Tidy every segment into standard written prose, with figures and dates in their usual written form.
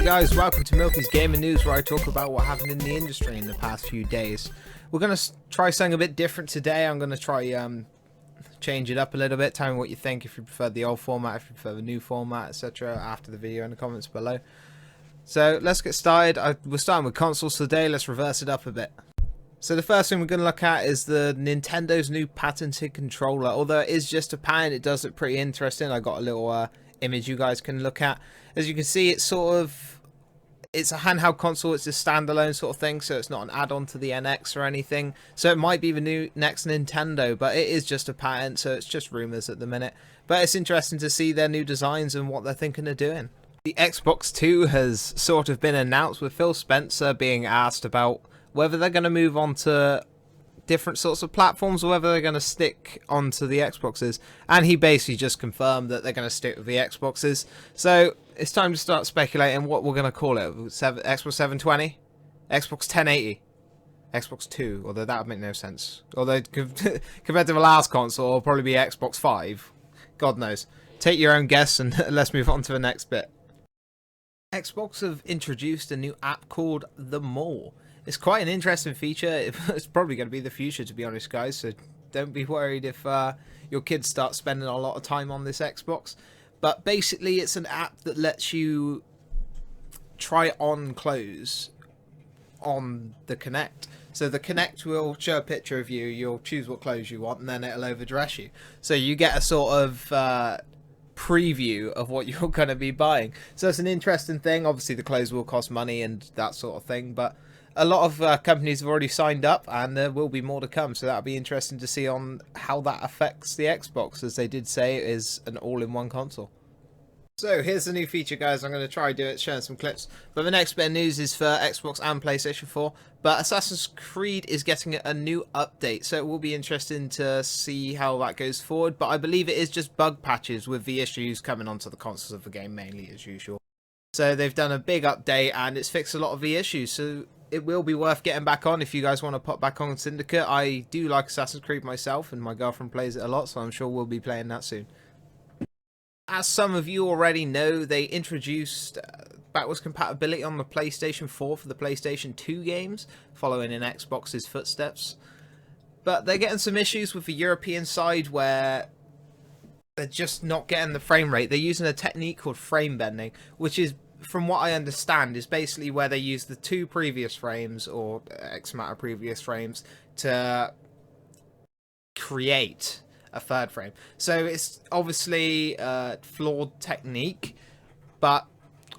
guys, welcome to Milky's Gaming News, where I talk about what happened in the industry in the past few days. We're going to try something a bit different today. I'm going to try change it up a little bit. Tell me what you think, if you prefer the old format, if you prefer the new format, etc. after the video in the comments below. So let's get started. We're starting with consoles today. Let's reverse it up a bit. So the first thing we're going to look at is the Nintendo's new patented controller. Although it is just a patent, it does look pretty interesting. I got a little image you guys can look at. As you can see, it's a handheld console. It's a standalone sort of thing, so it's not an add-on to the NX or anything. So it might be the new next Nintendo, but it is just a patent, so it's just rumors at the minute. But it's interesting to see their new designs and what they're thinking of doing. The Xbox 2 has sort of been announced, with Phil Spencer being asked about whether they're going to move on to different sorts of platforms or whether they're going to stick onto the Xboxes, and he basically just confirmed that they're going to stick with the Xboxes. So it's time to start speculating what we're going to call it. Xbox 720, Xbox 1080, Xbox 2, although that would make no sense. Although compared to the last console, it'll probably be Xbox 5. God knows. Take your own guess, and let's move on to the next bit. Xbox have introduced a new app called The Mall. It's quite an interesting feature. It's probably going to be the future, to be honest, guys. So don't be worried if your kids start spending a lot of time on this Xbox. But basically, it's an app that lets you try on clothes on the Kinect. So the Kinect will show a picture of you. You'll choose what clothes you want, and then it'll overdress you. So you get a sort of preview of what you're going to be buying. So it's an interesting thing. Obviously, the clothes will cost money and that sort of thing, but a lot of companies have already signed up, and there will be more to come, so that'll be interesting to see on how that affects the Xbox, as they did say it is an all-in-one console. So here's the new feature, guys. I'm going to try do it, showing some clips. But the next bit of news is for Xbox and PlayStation 4. But Assassin's Creed is getting a new update, so it will be interesting to see how that goes forward. But I believe it is just bug patches, with the issues coming onto the consoles of the game mainly, as usual. So they've done a big update, and it's fixed a lot of the issues. So it will be worth getting back on if you guys want to pop back on Syndicate. I do like Assassin's Creed myself, and my girlfriend plays it a lot, so I'm sure we'll be playing that soon. As some of you already know, they introduced backwards compatibility on the PlayStation 4 for the PlayStation 2 games, following in Xbox's footsteps. But they're getting some issues with the European side where they're just not getting the frame rate. They're using a technique called frame bending, which is, from what I understand, is basically where they use the two previous frames, or X amount of previous frames, to create a third frame. So it's obviously a flawed technique, but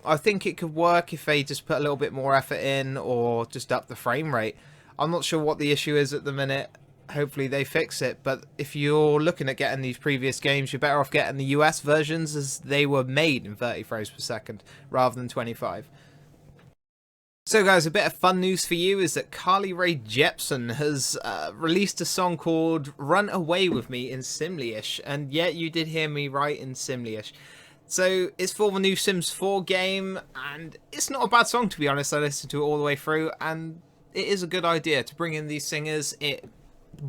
I think it could work if they just put a little bit more effort in, or just up the frame rate. I'm not sure what the issue is at the minute. Hopefully they fix it, but if you're looking at getting these previous games, you're better off getting the US versions, as they were made in 30 frames per second rather than 25. So guys, a bit of fun news for you is that Carly Rae Jepsen has released a song called Run Away With Me in Simlish, and yeah, you did hear me right, in Simlish. So it's for the new Sims 4 game, and it's not a bad song, to be honest. I listened to it all the way through, and it is a good idea to bring in these singers. It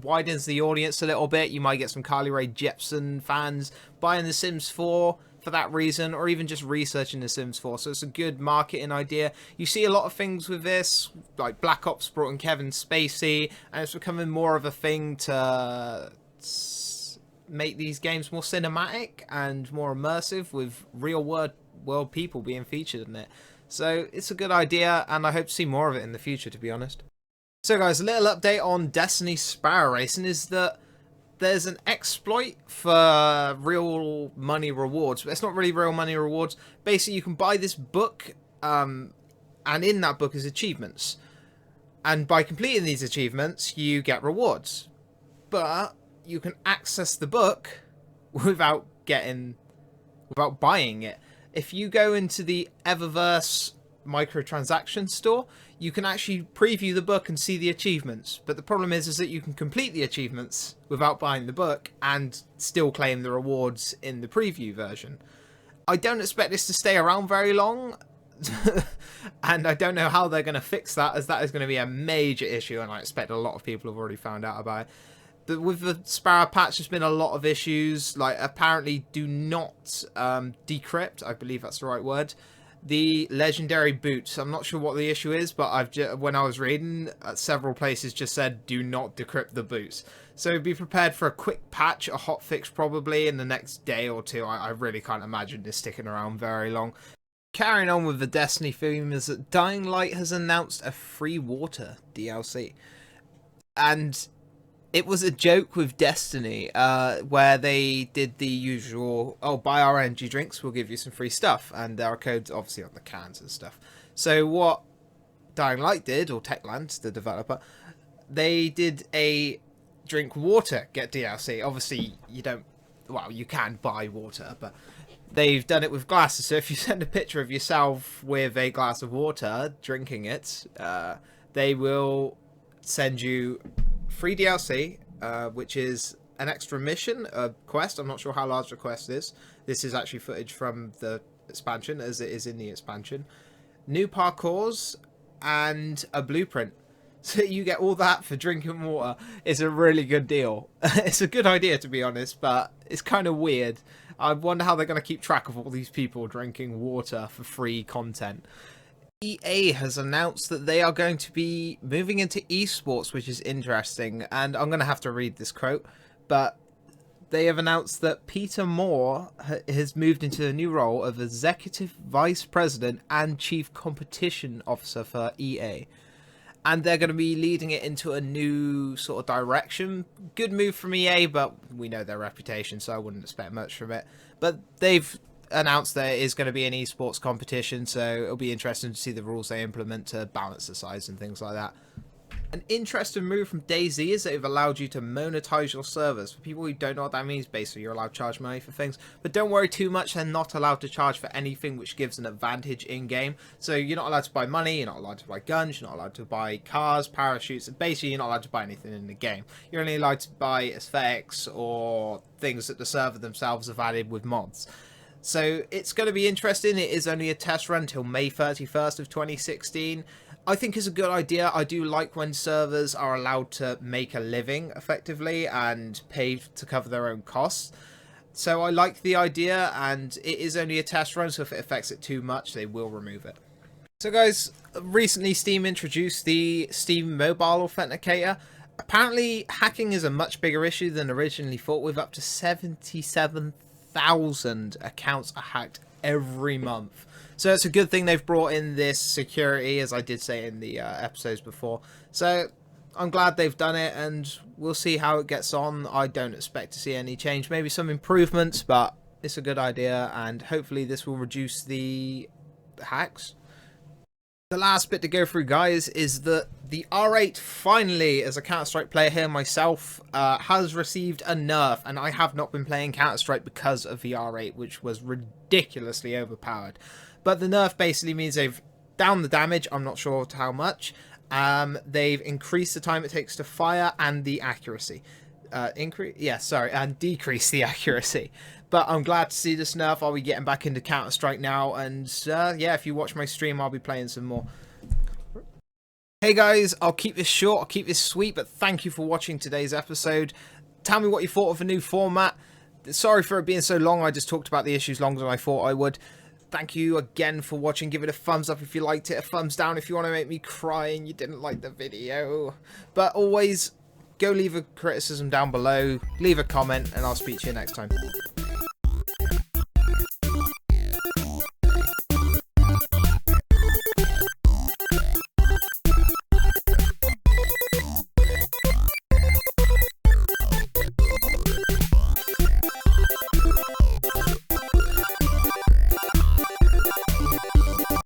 widens the audience a little bit. You might get some Carly Rae Jepsen fans buying The Sims 4 for that reason, or even just researching The Sims 4. So it's a good marketing idea. You see a lot of things with this, like Black Ops brought in Kevin Spacey, and it's becoming more of a thing to make these games more cinematic and more immersive, with real world people being featured in it. So it's a good idea, and I hope to see more of it in the future, to be honest. So guys, a little update on Destiny Sparrow Racing is that there's an exploit for real money rewards, but it's not really real money rewards. Basically, you can buy this book, and in that book is achievements. And by completing these achievements, you get rewards. But you can access the book without buying it. If you go into the Eververse microtransaction store, you can actually preview the book and see the achievements, but the problem is that you can complete the achievements without buying the book and still claim the rewards in the preview version. I don't expect this to stay around very long, and I don't know how they're going to fix that, as that is going to be a major issue, and I expect a lot of people have already found out about it. But with the Sparrow patch, there's been a lot of issues, like apparently do not decrypt, I believe that's the right word, the legendary boots. I'm not sure what the issue is, but when I was reading, several places just said do not decrypt the boots. So be prepared for a quick patch, a hot fix probably in the next day or two. I really can't imagine this sticking around very long. Carrying on with the Destiny theme is that Dying Light has announced a free water DLC. And it was a joke with Destiny, where they did the usual, oh, buy our energy drinks, we'll give you some free stuff. And there are codes, obviously, on the cans and stuff. So what Dying Light did, or Techland, the developer, they did a drink water, get DLC. Obviously, you don't, well, you can buy water, but they've done it with glasses. So if you send a picture of yourself with a glass of water, drinking it, they will send you free DLC, which is an extra mission, a quest. I'm not sure how large the quest is. This is actually footage from the expansion, as it is in the expansion. New parkours and a blueprint. So you get all that for drinking water. It's a really good deal. It's a good idea, to be honest, but it's kind of weird. I wonder how they're going to keep track of all these people drinking water for free content. EA has announced that they are going to be moving into esports, which is interesting, and I'm going to have to read this quote, but they have announced that Peter Moore has moved into a new role of Executive Vice President and Chief Competition Officer for EA. And they're going to be leading it into a new sort of direction. Good move from EA, but we know their reputation, so I wouldn't expect much from it. But they've announced there is going to be an esports competition, so it'll be interesting to see the rules they implement to balance the size and things like that. An interesting move from DayZ is that they've allowed you to monetize your servers. For people who don't know what that means, basically you're allowed to charge money for things. But don't worry too much, they're not allowed to charge for anything which gives an advantage in-game. So you're not allowed to buy money, you're not allowed to buy guns, you're not allowed to buy cars, parachutes. Basically you're not allowed to buy anything in the game. You're only allowed to buy aesthetics or things that the server themselves have added with mods. So it's going to be interesting. It is only a test run till May 31st of 2016. I think it's a good idea. I do like when servers are allowed to make a living effectively and pay to cover their own costs. So I like the idea, and it is only a test run, so if it affects it too much, they will remove it. So guys, recently Steam introduced the Steam Mobile Authenticator. Apparently hacking is a much bigger issue than originally thought, with up to 77,000 accounts are hacked every month. So it's a good thing they've brought in this security, as I did say in the episodes before. So I'm glad they've done it, and we'll see how it gets on. I don't expect to see any change, maybe some improvements, but it's a good idea, and hopefully this will reduce the hacks. The last bit to go through, guys, is that the R8 finally, as a Counter-Strike player here myself, has received a nerf, and I have not been playing Counter-Strike because of the R8, which was ridiculously overpowered. But the nerf basically means they've downed the damage, I'm not sure how much. They've increased the time it takes to fire and the accuracy. And decrease the accuracy. But I'm glad to see this nerf. I'll be getting back into Counter-Strike now, and yeah, if you watch my stream, I'll be playing some more. Hey guys, I'll keep this short, I'll keep this sweet, but thank you for watching today's episode. Tell me what you thought of the new format. Sorry for it being so long, I just talked about the issues longer than I thought I would. Thank you again for watching. Give it a thumbs up if you liked it, a thumbs down if you want to make me cry and you didn't like the video. But always, go leave a criticism down below, leave a comment, and I'll speak to you next time.